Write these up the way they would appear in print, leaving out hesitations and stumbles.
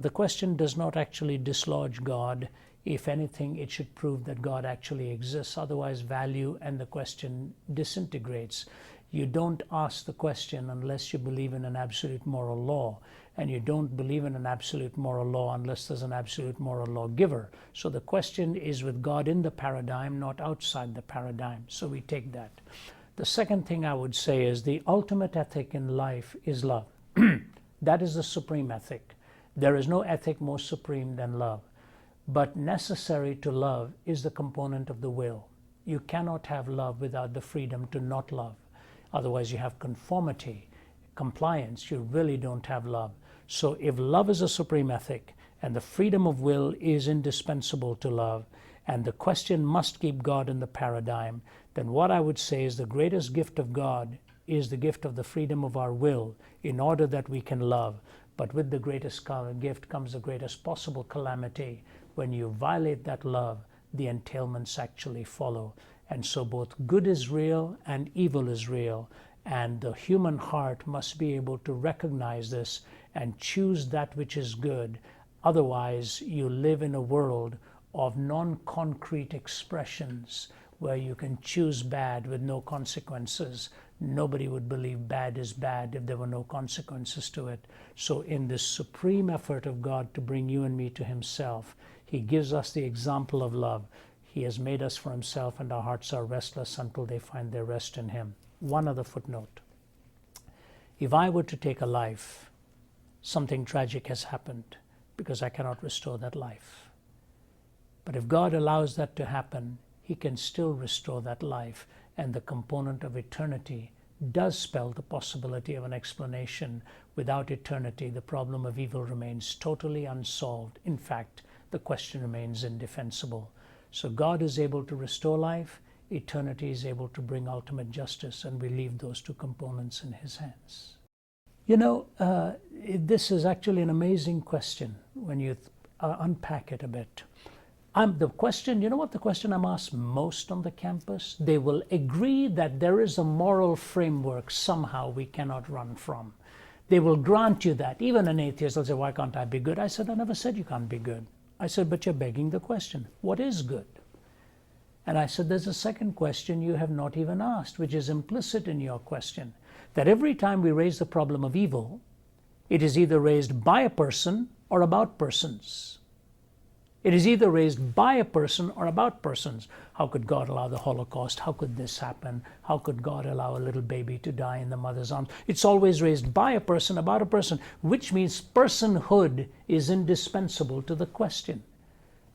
The question does not actually dislodge God. If anything, it should prove that God actually exists. Otherwise, value and the question disintegrates. You don't ask the question unless you believe in an absolute moral law. And you don't believe in an absolute moral law unless there's an absolute moral lawgiver. So the question is with God in the paradigm, not outside the paradigm. So we take that. The second thing I would say is the ultimate ethic in life is love. That is the supreme ethic. There is no ethic more supreme than love. But necessary to love is the component of the will. You cannot have love without the freedom to not love. Otherwise you have conformity, compliance. You really don't have love. So if love is a supreme ethic and the freedom of will is indispensable to love, and the question must keep God in the paradigm, then what I would say is the greatest gift of God is the gift of the freedom of our will in order that we can love. But with the greatest gift comes the greatest possible calamity. When you violate that love, the entailments actually follow. And so both good is real and evil is real. And the human heart must be able to recognize this and choose that which is good. Otherwise, you live in a world of non-concrete expressions where you can choose bad with no consequences. Nobody would believe bad is bad if there were no consequences to it. So in this supreme effort of God to bring you and me to himself, he gives us the example of love. He has made us for himself, and our hearts are restless until they find their rest in him. One other footnote. If I were to take a life, something tragic has happened because I cannot restore that life. But if God allows that to happen, he can still restore that life, and the component of eternity does spell the possibility of an explanation. Without eternity, the problem of evil remains totally unsolved. In fact, the question remains indefensible. So God is able to restore life, eternity is able to bring ultimate justice, and we leave those two components in his hands. You know, this is actually an amazing question when you unpack it a bit. The question, you know what the question I'm asked most on the campus? They will agree that there is a moral framework somehow we cannot run from. They will grant you that. Even an atheist will say, why can't I be good? I said, I never said you can't be good. I said, but you're begging the question, what is good? And I said, there's a second question you have not even asked, which is implicit in your question, that every time we raise the problem of evil, it is either raised by a person or about persons. It is either raised by a person or about persons. How could God allow the Holocaust? How could this happen? How could God allow a little baby to die in the mother's arms? It's always raised by a person, about a person, which means personhood is indispensable to the question.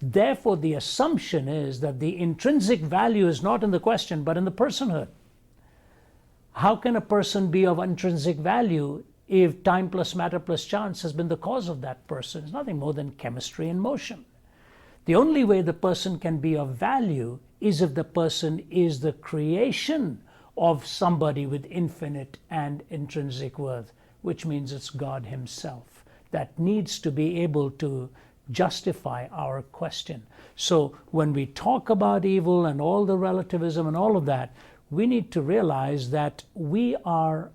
Therefore, the assumption is that the intrinsic value is not in the question, but in the personhood. How can a person be of intrinsic value if time plus matter plus chance has been the cause of that person? It's nothing more than chemistry in motion. The only way the person can be of value is if the person is the creation of somebody with infinite and intrinsic worth, which means it's God himself that needs to be able to justify our question. So when we talk about evil and all the relativism and all of that, we need to realize that we are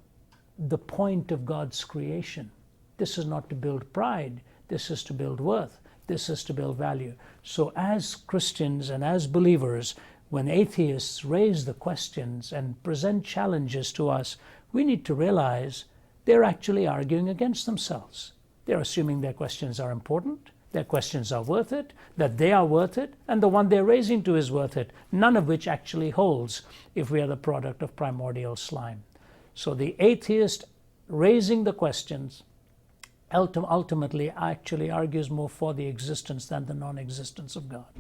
the point of God's creation. This is not to build pride. This is to build worth. This is to build value. So as Christians and as believers, when atheists raise the questions and present challenges to us, we need to realize they're actually arguing against themselves. They're assuming their questions are important, their questions are worth it, that they are worth it, and the one they're raising to is worth it, none of which actually holds if we are the product of primordial slime. So the atheist raising the questions ultimately actually argues more for the existence than the non-existence of God.